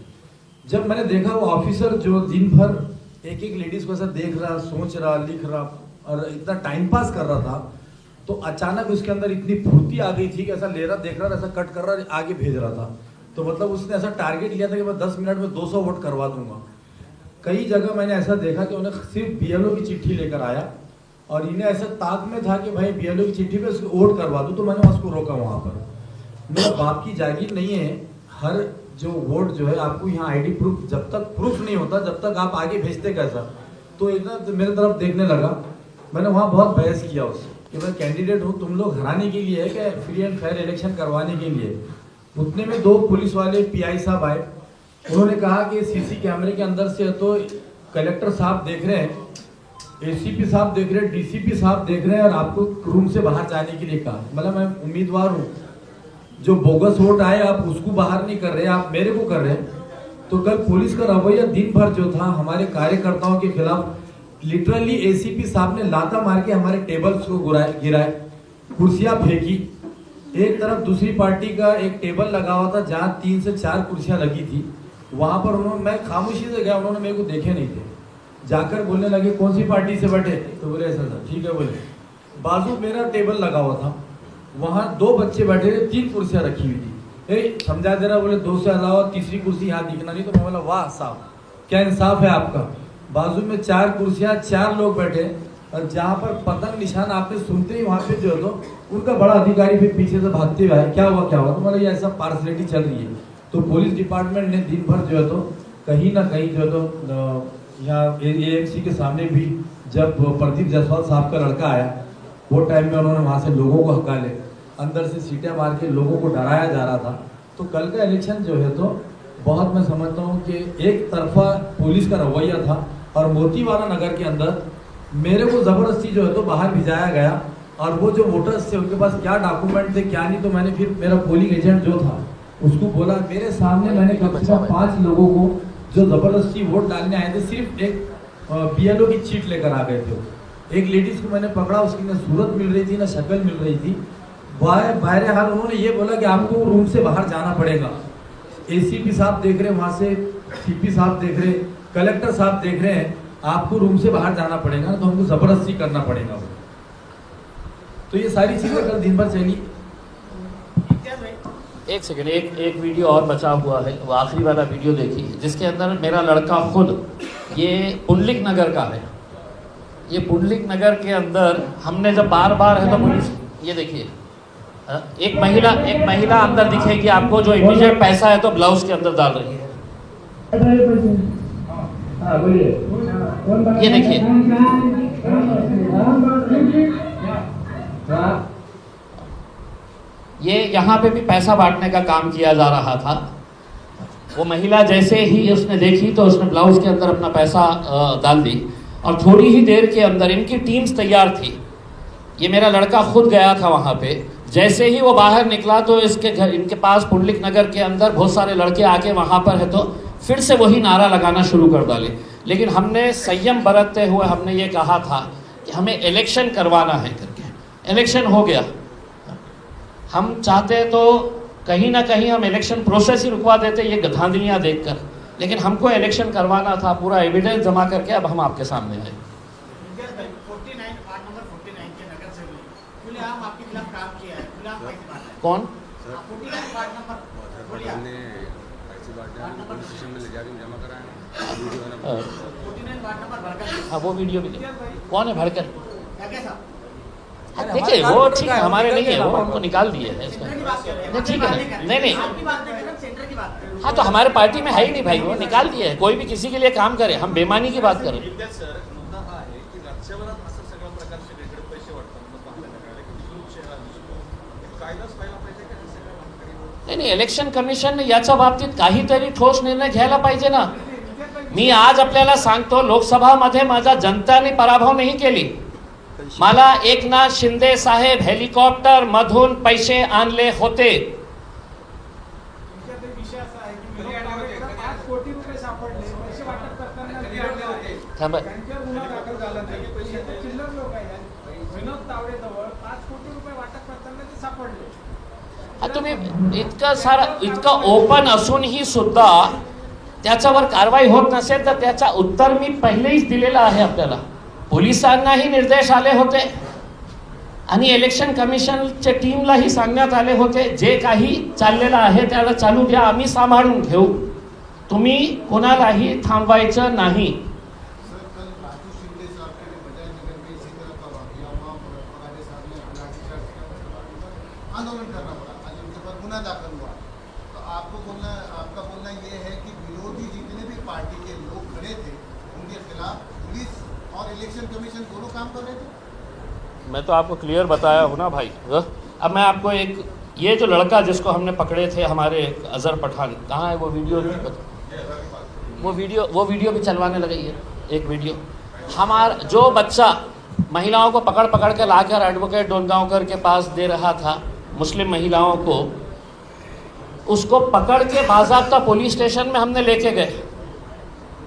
जब मैंने देखा वो ऑफिसर जो दिन भर एक लेडीज को ऐसा देख रहा, सोच रहा, लिख रहा और इतना टाइम पास कर रहा था, तो अचानक उसके अंदर इतनी फुर्ती आ गई थी कि ऐसा ले रहा, देख रहा, ऐसा कट कर रहा, आगे भेज रहा था। तो मतलब उसने ऐसा टारगेट लिया था कि मैं 10 मिनट में 200 वोट करवा दूंगा। कई जगह मैंने ऐसा देखा कि उन्हें सिर्फ बीएलओ की चिट्ठी लेकर आया और इन्हें ऐसा ताक में था कि भाई बीएलओ की चिट्ठी पे उसको वोट करवा दूं, तो मैंने उसको रोका वहाँ पर। मेरा बाप की जागीर नहीं है, हर जो वोट जो है आपको यहाँ आईडी प्रूफ, जब तक प्रूफ नहीं होता जब तक आप आगे भेजते कैसा। तो इतना मेरे तरफ देखने लगा, मैंने वहाँ बहुत बहस किया उससे कि मैं कैंडिडेट हूँ, तुम लोग हराने के लिए है क्या, फ्री एंड फेयर इलेक्शन करवाने के लिए। उतने में 2 पुलिस वाले पीआई साहब आए, उन्होंने कहा कि सीसी कैमरे के अंदर से तो कलेक्टर साहब देख रहे हैं, एसीपी साहब देख रहे हैं, डीसीपी साहब देख रहे हैं और आपको रूम से बाहर जाने के लिए कहा। मतलब मैं उम्मीदवार हूँ, जो बोगस वोट आए आप उसको बाहर नहीं कर रहे, आप मेरे को कर रहे हैं। तो कल पुलिस का रवैया दिन भर जो था हमारे कार्यकर्ताओं के खिलाफ, लिटरली एसीपी साहब ने लाता मार के हमारे टेबल्स को गिराए, कुर्सियां फेंकी। एक तरफ दूसरी पार्टी का एक टेबल लगा हुआ था जहां 3 से 4 कुर्सियां लगी थी, वहां पर उन्होंने, मैं खामोशी से गया, उन्होंने मेरे को देखे नहीं थे, जाकर बोलने लगे कौन सी पार्टी से बैठे, तो बोले ऐसा था, ठीक है बोले। बाजू मेरा टेबल लगा हुआ था, वहां 2 बच्चे बैठे थे, 3 कुर्सियां रखी हुई थी। समझा दे रहा, बोले 2 से अलावा तीसरी कुर्सी यहाँ दिखना नहीं। तो मैं बोला वाह साहब क्या इंसाफ है आपका। बाजू में 4 कुर्सियां, 4 लोग बैठे, और जहाँ पर पतंग निशान आपने सुनते ही वहाँ पे जो है तो उनका बड़ा अधिकारी भी पीछे से भागते हुए आया, क्या हुआ तो मतलब ये ऐसा पार्सलिटी चल रही है। तो पुलिस डिपार्टमेंट ने दिन भर जो है तो कहीं ना कहीं जो है तो यहाँ AMC के सामने भी जब प्रदीप जायसवाल साहब का लड़का आया, वो टाइम में उन्होंने वहाँ से लोगों को हकाले, अंदर से सीटें मार के लोगों को डराया जा रहा था। तो कल का इलेक्शन जो है तो बहुत, मैं समझता हूँ कि एक तरफा पुलिस का रवैया था, और मोतीवाला नगर के अंदर मेरे को ज़बरदस्ती जो है तो बाहर भिजाया गया, और वो जो वोटर्स थे उनके पास क्या डॉक्यूमेंट थे क्या नहीं, तो मैंने फिर मेरा पोलिंग एजेंट जो था उसको बोला, मेरे सामने मैंने कम से कम 5 लोगों को जो ज़बरदस्ती वोट डालने आए थे, सिर्फ एक BLO की चीट लेकर आ गए थे। एक लेडीज़ को मैंने पकड़ा, उसकी ना सूरत मिल रही थी ना शक्ल मिल रही थी, बाहर हाल उन्होंने ये बोला कि आपको रूम से बाहर जाना पड़ेगा। ACP साहब देख रहे हैं, वहाँ से CP साहब देख रहे हैं, कलेक्टर साहब देख रहे हैं, आपको रूम से बाहर जाना पड़ेगा, तो हमको ज़बरदस्ती करना पड़ेगा। तो ये सारी चीज़ें कल दिन भर चली। एक सेकंड, एक वीडियो और बचा हुआ है, वो आखिरी वाला वीडियो देखिए, जिसके अंदर मेरा लड़का खुद, ये पुंडलिक नगर का है, ये पुंडलिक नगर के अंदर हमने जब बार है तो पुलिस, ये देखिए एक महिला अंदर दिखेगी आपको, जो इमीडिएट पैसा है तो ब्लाउज के अंदर डाल रही है। ये देखिए, ये यहाँ पे भी पैसा बांटने का काम किया जा रहा था। वो महिला जैसे ही उसने देखी तो उसने ब्लाउज के अंदर अपना पैसा डाल दी, और थोड़ी ही देर के अंदर इनकी टीम्स तैयार थी। ये मेरा लड़का खुद गया था वहाँ पे, जैसे ही वो बाहर निकला तो इसके घर, इनके पास पुंडलिक नगर के अंदर बहुत सारे लड़के आके वहाँ पर है तो फिर से वही नारा लगाना शुरू कर डाले। लेकिन हमने संयम बरतते हुए हमने ये कहा था कि हमें इलेक्शन करवाना है करके, इलेक्शन हो गया। हम चाहते तो कहीं ना कहीं हम इलेक्शन प्रोसेस ही रुकवा देते ये धांधलियाँ देखकर, लेकिन हमको इलेक्शन करवाना था, पूरा एविडेंस जमा करके अब हम आपके सामने आए। कौन? हाँ वो वीडियो भी कौन है भड़कर? देखिए वो ठीक है, हमारे नहीं है, वो हमको निकाल दिए है इसका। नहीं ठीक है, नहीं हाँ तो हमारे पार्टी में है ही नहीं भाई, वो निकाल दिए है। कोई भी किसी के लिए काम करे, हम बेईमानी की बात करें। नाही इलेक्शन कमिशन याच्या बाबतीत काहीतरी ठोस निर्णय घ्यायला पाहिजे ना। मी आज आपल्याला सांगतो, लोकसभामध्ये माझा जनताने पराभव नाही केली। मला एकनाथ शिंदे साहेब हेलिकॉप्टर मधून पैसे आणले होते। थांबा, तुम्ही इतकं ओपन असूनही सुद्धा त्याच्यावर कारवाई होत नसेल तर त्याचा उत्तर मी पहिलेच दिलेला आहे। आपल्याला पोलिसांनाही निर्देश आले होते आणि इलेक्शन कमिशनच्या टीमलाही सांगण्यात आले होते, जे काही चाललेलं आहे त्याला चालू द्या, आम्ही सांभाळून घेऊ, तुम्ही कोणालाही थांबवायचं नाही। आंदोलन करना पड़ा, आज उनके पर गुना दाखिल हुआ। तो आपका बोलना ये है कि विरोधी जितने भी पार्टी के लोग खड़े थे उनके खिलाफ पुलिस और इलेक्शन कमीशन दोनों काम कर रहे थे। मैं तो आपको क्लियर बताया हूँ ना भाई। अब मैं आपको एक, ये जो लड़का जिसको हमने पकड़े थे हमारे अजहर पठान, कहाँ है वो वीडियो? वो वीडियो भी चलवाने लगी है। एक वीडियो हमारा जो बच्चा महिलाओं को पकड़ पकड़ के लाकर एडवोकेट डोनगांवकर के पास दे रहा था, मुस्लिम महिलाओं को, उसको पकड़ के बाज़ाब्ता पुलिस स्टेशन में हमने लेके गए।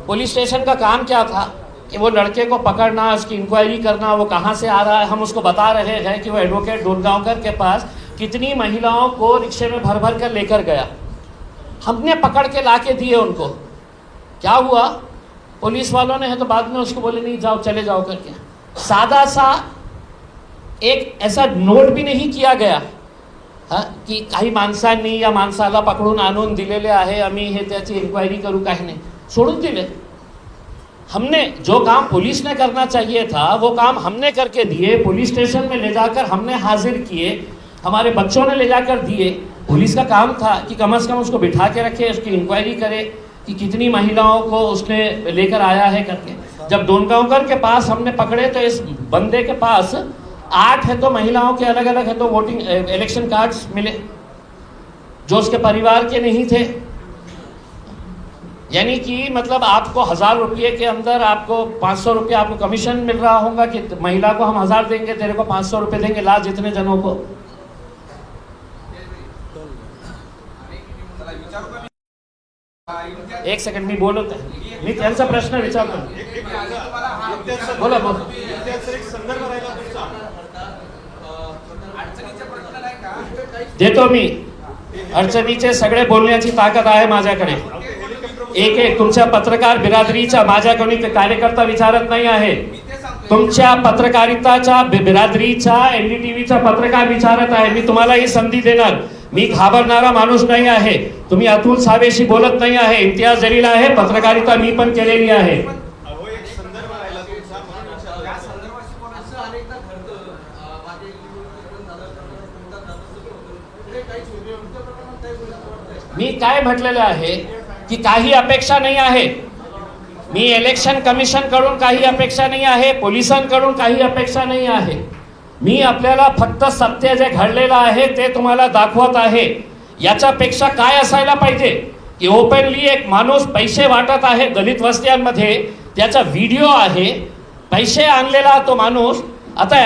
पुलिस स्टेशन का काम क्या था कि वो लड़के को पकड़ना, उसकी इंक्वायरी करना, वो कहाँ से आ रहा है। हम उसको बता रहे हैं कि वो एडवोकेट डोनगांवकर के पास कितनी महिलाओं को रिक्शे में भर भर कर लेकर गया। हमने पकड़ के ला के दिए उनको। क्या हुआ, पुलिस वालों ने है तो बाद में उसको बोले नहीं जाओ, चले जाओ करके। सादा सा एक ऐसा नोट भी नहीं किया गया की काही माणसांनी या माणसाला पकडून आणून दिलेले आहे, आम्ही हे त्याची इन्क्वायरी करू, काही नाही, सोडून दिले। हमने जो काम पुलिस ने करना चाहिए था वो काम हमने करके दिए, पुलिस स्टेशन में ले जाकर हमने हाजिर किए, हमारे बच्चों ने ले जाकर दिए। पुलिस का काम था कि कम से कम उसको बिठा के रखे, उसकी इंक्वायरी करे कि कितनी महिलाओं को उसने लेकर आया है करके। जब डोनगांवकर के पास हमने पकड़े तो इस बंदे के पास 8 है तो महिलाओं के अलग अलग है तो वोटिंग इलेक्शन कार्ड्स मिले जो उसके परिवार के नहीं थे। यानी कि मतलब आपको 1000 रुपये के अंदर आपको 500 रुपये आपको कमीशन मिल रहा होगा कि महिला को हम 1000 देंगे, तेरे को 500 रुपये देंगे, ला जितने जनों को। एक सेकंड मी बोलत आहे, मी त्यांचा प्रश्न विचारतो। बोला बोला। देतो मी, अडचणीचे सगळे बोलण्याची ताकद आहे माझ्याकडे। एक तुमच्या पत्रकार बिरादरीचा माझ्याकडून कार्यकर्ता विचारत नाही आहे, तुमच्या पत्रकारिताच्या बिरादरीचा NDTVचा पत्रकार विचारत आहे। मी तुम्हाला ही संधी देणार, मी घाबरणारा माणूस नाही आहे। तुम्ही अतुल सावेशी बोलत नाही आहे, इम्तियाज जलील आहे, पत्रकारिता मी पण केलेली आहे। मी काय म्हटलेलं आहे की काही अपेक्षा नाही आहे, मी इलेक्शन कमिशन कडून काही अपेक्षा नाही आहे, पोलिसांकडून काही अपेक्षा नाही आहे। मी आपल्याला फक्त सत्य जे घडलेलं आहे ते तुम्हाला दाखवत आहे। याच्यापेक्षा काय असायला पाहिजे की ओपनली एक माणूस पैसे वाटत आहे दलित वस्त्यांमध्ये, त्याचा व्हिडिओ आहे, पैसे आणलेला तो माणूस। आता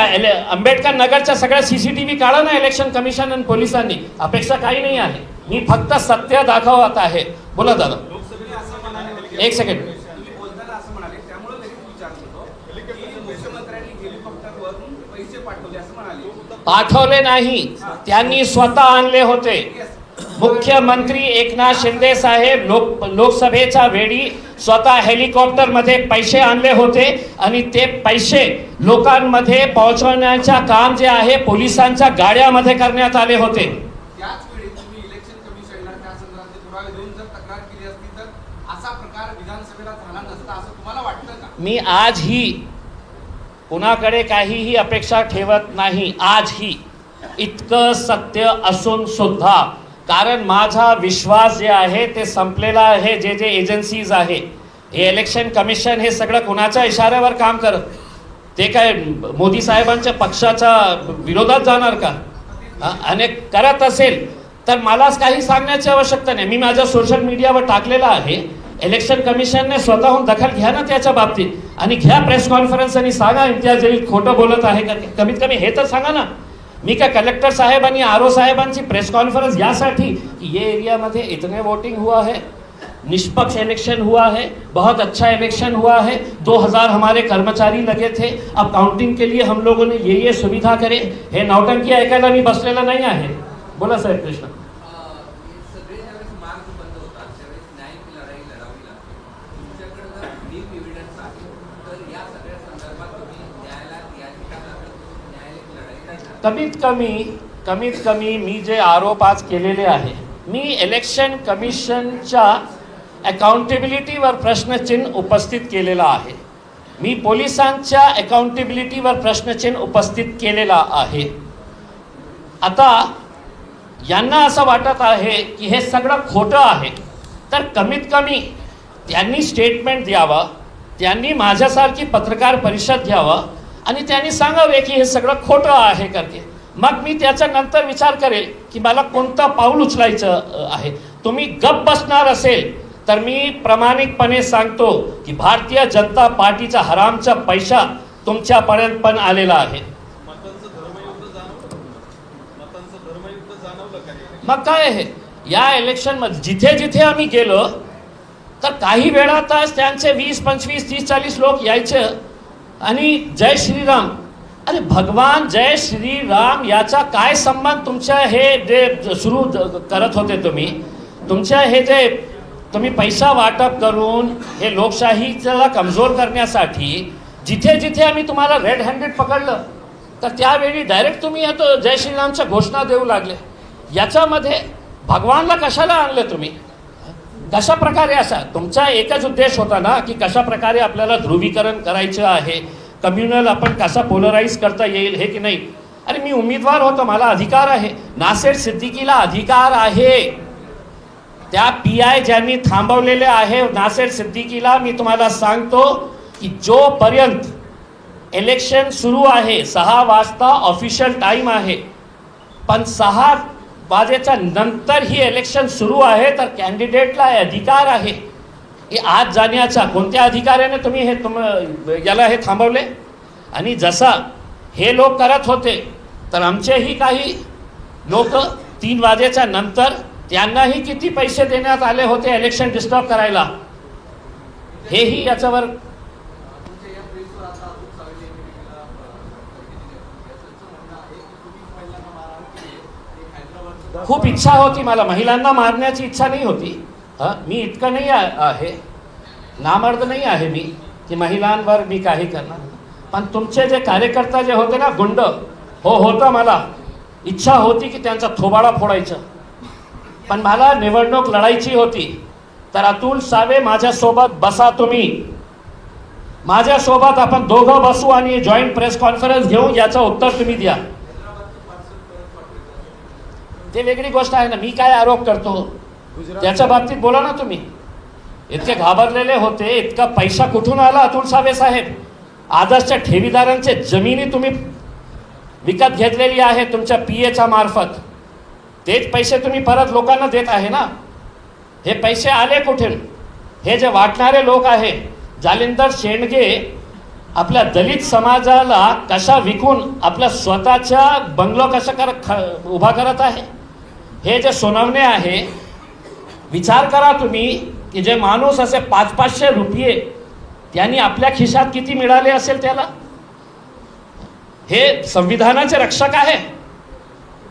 आंबेडकर नगरच्या सगळ्या CCTV काढा ना इलेक्शन कमिशन आणि पोलिसांनी, अपेक्षा काही नाही आहे, मी फक्त सत्य दाखवत आहे। बोला दादा, एक सेकंड। पाठवले नाही, त्यांनी स्वतः आणले होते। मुख्यमंत्री एकनाथ शिंदे साहेब लोकसभेच्या वेळी स्वतः हेलिकॉप्टर मध्ये पैसे आणले होते आणि ते पैसे लोकांमध्ये पोहोचवण्याचे काम जे आहे पोलिसांच्या गाड्यामध्ये करण्यात आले होते। मी आजही कुणाकडे काहीही अपेक्षा ठेवत नाही, आजही इतकं सत्य असून सुद्धा, कारण माझा विश्वास जे आहे ते संपलेला आहे। जे एजन्सीज आहे, हे इलेक्शन कमिशन हे सगळं कुणाच्या इशाऱ्यावर काम करत, ते काय मोदी साहेबांच्या पक्षाच्या विरोधात जाणार का? आणि करत असेल तर मलाच काही सांगण्याची आवश्यकता नाही, मी माझ्या सोशल मीडियावर टाकलेला आहे। इलेक्शन कमिशनने स्वतःहून दखल घ्या ना त्याच्या बाबतीत आणि घ्या प्रेस कॉन्फरन्स आणि सांगा इम्तियाज जलील खोटं बोलत आहे का, कमीत कमी हे तर सांगा ना। मी का कलेक्टर साहेब आणि RO साहेबांची प्रेस कॉन्फ्रेंस यासाठी कि ये एरिया में इतने वोटिंग हुआ है, निष्पक्ष इलेक्शन हुआ है, बहुत अच्छा इलेक्शन हुआ है, 2000 हमारे कर्मचारी लगे थे, अब काउंटिंग के लिए हम लोगों ने ये सुविधा करे, हे नौटंकी ऐकायला मी बसलेला नाही आहे। बोला साहेब कृष्ण। कमीत कमी मी जे आरोप आज केलेले आहे, मी इलेक्शन कमिशनच्या अकाउंटेबिलिटीवर प्रश्नचिन्ह उपस्थित केलेला आहे, मी पोलिसांच्या अकाउंटेबिलिटीवर प्रश्नचिन्ह उपस्थित केलेला आहे। आता यांना असं वाटत आहे की हे सगळं खोटं आहे, तर कमीत कमी त्यांनी स्टेटमेंट द्यावं, त्यांनी माझ्यासारखी पत्रकार परिषद घ्यावं आणि त्यांनी सांगावे की हे सगळं खोटं आहे करके, मग मी त्याच्या नंतर विचार करेल की मला कोणतं पाऊल उचलायचं आहे। तुम्ही गप्प बसणार असेल तर मी प्रामाणिकपणे सांगतो की भारतीय जनता पार्टीचा हरामचा पैसा तुमच्यापर्यंत पण आलेला आहे। मग काय आहे या इलेक्शन मध्ये जिथे जिथे आम्ही गेलो तर काही वेळातच त्यांचे 20, 25, 30, 40 लोक यायचे आणि जय श्रीराम। अरे भगवान जय श्रीराम याचा काय संबंध तुमच्या हे जे सुरू करत होते तुमच्या हे जे तुम्ही पैसा वाटप करून हे लोकशाहीला कमजोर करण्यासाठी जिथे जिथे आम्ही तुम्हाला रेड हँडेड पकडलं तर त्यावेळी डायरेक्ट तुम्ही आता जय श्रीरामच्या घोषणा देऊ लागले। याच्यामध्ये भगवानला कशाला आणलं तुम्ही? कशा प्रकारे असा तुमचा एकच उद्देश होता ना की कशा प्रकारे आपल्याला ध्रुवीकरण करायचं आहे, कम्युनल आपण कसा पोलराईज करता येईल हे की नाही. अरे मी उमेदवार होतो, मला अधिकार आहे. नासेर सिद्दीकीला अधिकार आहे. त्या PI ज्यांनी थांबवलेले आहे नासेर सिद्दीकीला मी तुम्हाला सांगतो की जोपर्यंत इलेक्शन सुरू आहे 6 वाजता ऑफिशियल टाइम आहे, पण 6 वाजेच्या नंतर ही इलेक्शन सुरू आहे तर कॅन्डिडेटला अधिकार आहे हे आत जाण्याचा. कोणत्या अधिकाराने तुम्ही याला हे थांबवले? आणि जसा हे लोक करत होते तर आमचेही काही लोक 3 वाजेच्या नंतर त्यांनाही किती पैसे देण्यात आले होते इलेक्शन डिस्टर्ब करायला, हेही याच्यावर खूप इच्छा होती. मला महिलांना मारण्याची इच्छा नाही होती. मी इतकं नाही आहे, नामर्द नाही आहे मी की महिलांवर मी काही करणार. पण तुमचे जे कार्यकर्ता जे होते ना गुंड, होतं मला इच्छा होती की त्यांचा थोबाडा फोडायचं. पण मला निवडणूक लढायची होती. तर अतुल सावे माझ्यासोबत बसा, तुम्ही माझ्यासोबत आपण दोघं बसू आणि जॉईंट प्रेस कॉन्फरन्स घेऊ, याचं उत्तर तुम्ही द्या. ते वेगळी गोष्ट आहे ना. मी काय आरोप करतो त्याच्या बाबतीत बोला ना तुम्ही. इतके घाबरलेले होते, इतका पैसा कुठून आला अतुल सावे साहेब? आदर्शच्या ठेवीदारांचे जमिनी तुम्ही विकत घेतलेली आहे तुमच्या PAच्या मार्फत. तेच पैसे तुम्ही परत लोकांना देत आहे ना. हे पैसे आले कुठून? हे जे वाटणारे लोक आहे, जालिंदर शेंडगे आपल्या दलित समाजाला कशा विकून आपल्या स्वतःच्या बंगलो कशा उभा करत आहे. हे जे सोनवणे आहे, विचार करा तुम्ही की जे माणूस असे 500-500 रुपये त्यांनी आपल्या खिशात किती मिळाले असेल त्याला. हे संविधानाचे रक्षक आहे.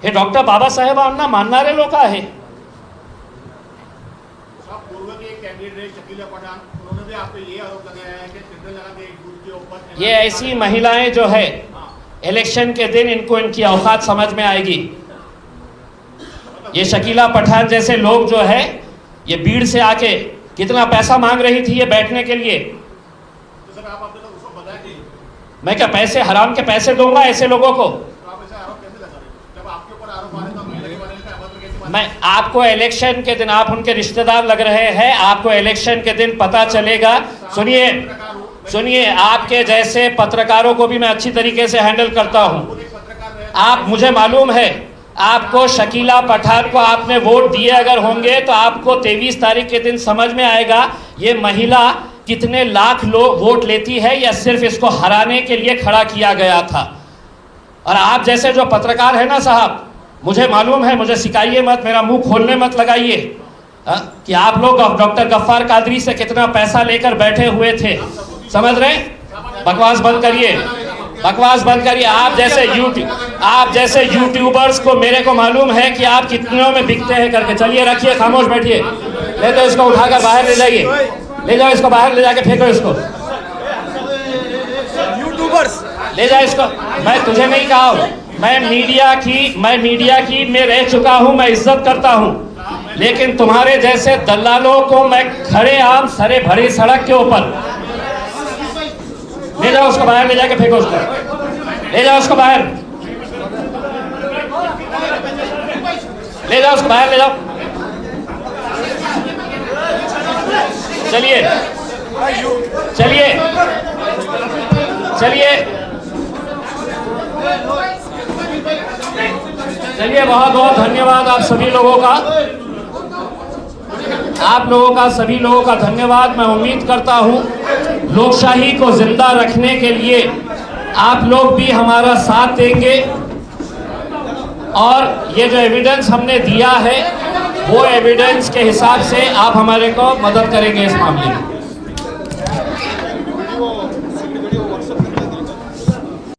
हे डॉक्टर बाबासाहेबांना मानणारे लोक आहे. पूर्व के कैंडिडेट शकीला पठान, उन्होंने भी आप पे ये आरोप लगाया है कि सिंगल लगा के एक बूथ के ऊपर ये ऐसी महिलाएं जो है इलेक्शन के दिन इनको इनकी औकात समझ में आएगी. ये शकीला पठान जैसे लोग जो है ये भीड़ से आके कितना पैसा मांग रही थी ये बैठने के लिए. तो सर आप अपने तो उसको बताया कि मैं क्या पैसे हराम के पैसे दूंगा ऐसे लोगों को? तो आप ऐसे आरोप कैसे लगा रहे हो? जब आपके ऊपर आरोप आ रहे तो आप महिला के बारे में अवगत कैसे बात? मैं आपको इलेक्शन के दिन, आप उनके रिश्तेदार लग रहे हैं, आपको इलेक्शन के दिन पता चलेगा. सुनिए, आपके जैसे पत्रकारों को भी मैं अच्छी तरीके से हैंडल करता हूं. आप, मुझे मालूम है आपको शकीला पठान को आपने वोट दिए अगर होंगे तो आपको 23 तारीख के दिन समझ में आएगा ये महिला कितने लाख लोग वोट लेती है या सिर्फ इसको हराने के लिए खड़ा किया गया था. और आप जैसे जो पत्रकार है ना साहब, मुझे मालूम है, मुझे सिखाइए मत, मेरा मुंह खोलने मत लगाइए कि आप लोग डॉक्टर गफ्फार कादरी से कितना पैसा लेकर बैठे हुए थे. समझ रहे? बकवास बंद करिए, बकवास बंद करिए. आप जैसे यूट्यूबर्स को मेरे को मालूम है कि आप कितनों में बिकते हैं करके. चलिए रखिए, खामोश बैठिए. ले तो इसको उठाकर बाहर ले जाइए, ले जाओ इसको बाहर, ले जाके फेंको इसको. यूट्यूबर्स ले जाओ इसको. मैं तुझे नहीं कहा हूँ, मैं मीडिया की मैं रह चुका हूँ, मैं इज्जत करता हूँ. लेकिन तुम्हारे जैसे दलालों को मैं खड़े आम सरे भरी सड़क के ऊपर ले जाओ, उसको बाहर ले जाके फेंको उसको. ले जाओ उसको बाहर, ले जाओ उसको बाहर, ले जाओ. चलिए चलिए चलिए चलिए. बहुत बहुत धन्यवाद आप सभी लोगों का, सभी लोगों का धन्यवाद. मैं उम्मीद करता हूं लोकशाही को जिंदा रखने के लिए आप लोग भी हमारा साथ देंगे और ये जो एविडेंस हमने दिया है वो एविडेंस के हिसाब से आप हमारे को मदद करेंगे इस मामले में.